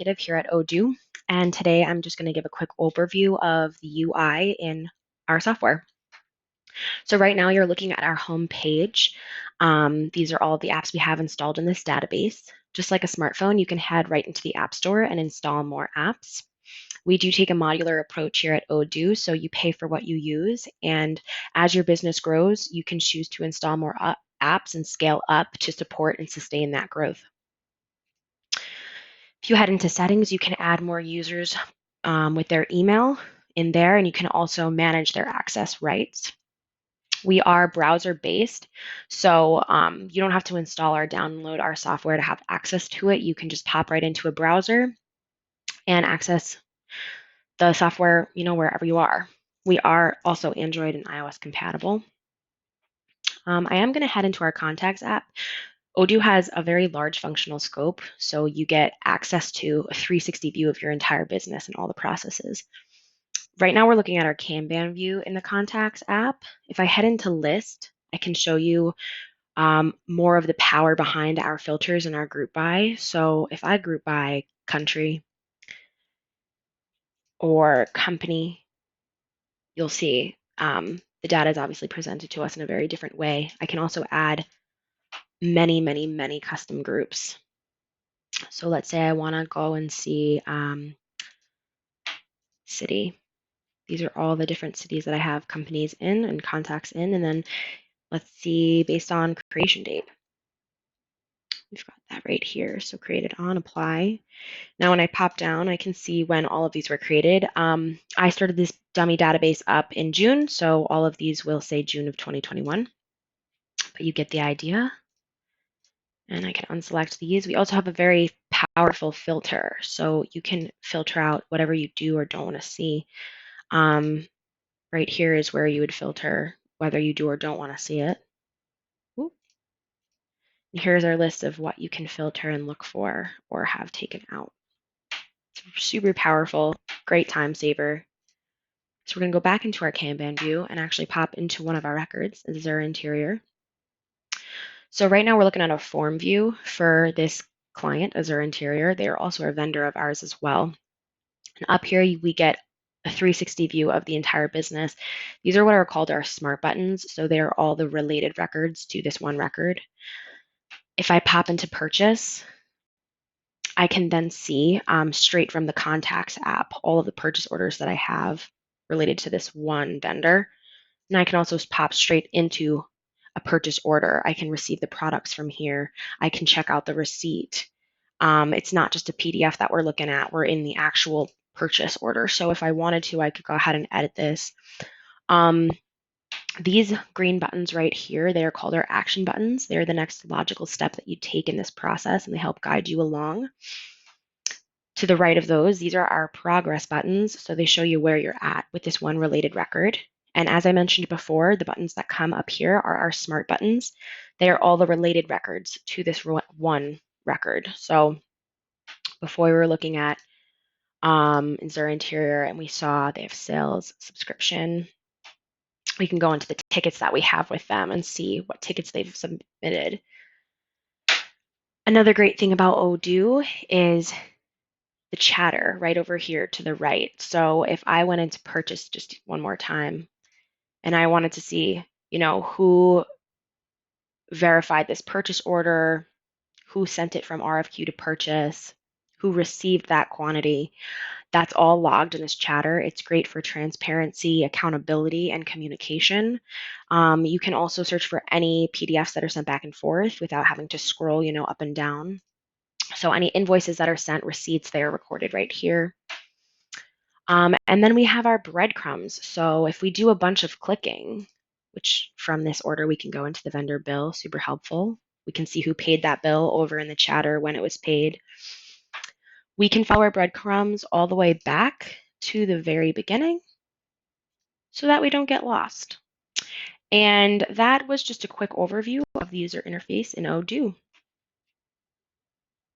executive here at Odoo, and today I'm just going to give a quick overview of the UI in our software. So right now you're looking at our home page. These are all the apps we have installed in this database. Just like a smartphone, you can head right into the App Store and install more apps. We do take a modular approach here at Odoo, so you pay for what you use, and as your business grows, you can choose to install more apps and scale up to support and sustain that growth. If you head into settings, you can add more users with their email in there, and you can also manage their access rights. We are browser based, so you don't have to install or download our software to have access to it. You can just pop right into a browser and access the software, wherever you are. We are also Android and iOS compatible. I am going to head into our contacts app. Odoo has a very large functional scope, so you get access to a 360 view of your entire business and all the processes. Right now, we're looking at our Kanban view in the Contacts app. If I head into List, I can show you more of the power behind our filters and our group by. So if I group by country or company, you'll see the data is obviously presented to us in a very different way. I can also add many, many, many custom groups. So let's say I want to go and see city. These are all the different cities that I have companies in and contacts in. And then let's see based on creation date. We've got that right here. So created on, apply. Now when I pop down, I can see when all of these were created. I started this dummy database up in June, so all of these will say June of 2021. But you get the idea. And I can unselect these. We also have a very powerful filter, so you can filter out whatever you do or don't want to see. Right here is where you would filter whether you do or don't want to see it. Ooh. And here's our list of what you can filter and look for or have taken out. It's super powerful, great time saver. So we're going to go back into our Kanban view and actually pop into one of our records. This is our interior. So right now we're looking at a form view for this client as our interior. They are also a vendor of ours as well. And up here we get a 360 view of the entire business. These are what are called our smart buttons. So they are all the related records to this one record. If I pop into purchase, I can then see straight from the contacts app all of the purchase orders that I have related to this one vendor. And I can also pop straight into a purchase order. I can receive the products from here. I can check out the receipt. It's not just a PDF that we're looking at. We're in the actual purchase order. So if I wanted to, I could go ahead and edit this. These green buttons right here, they are called our action buttons. They're the next logical step that you take in this process, and they help guide you along. To the right of those, these are our progress buttons. So they show you where you're at with this one related record. And as I mentioned before, the buttons that come up here are our smart buttons. They are all the related records to this one record. So before we were looking at is our interior, and we saw they have sales, subscription. We can go into the tickets that we have with them and see what tickets they've submitted. Another great thing about Odoo is the chatter right over here to the right. So if I went into purchase just one more time and I wanted to see, who verified this purchase order, who sent it from RFQ to purchase, who received that quantity, that's all logged in this chatter. It's great for transparency, accountability, and communication. You can also search for any PDFs that are sent back and forth without having to scroll, up and down. So any invoices that are sent, receipts, they are recorded right here. And then we have our breadcrumbs. So if we do a bunch of clicking, which from this order, we can go into the vendor bill, super helpful. We can see who paid that bill over in the chatter when it was paid. We can follow our breadcrumbs all the way back to the very beginning so that we don't get lost. And that was just a quick overview of the user interface in Odoo.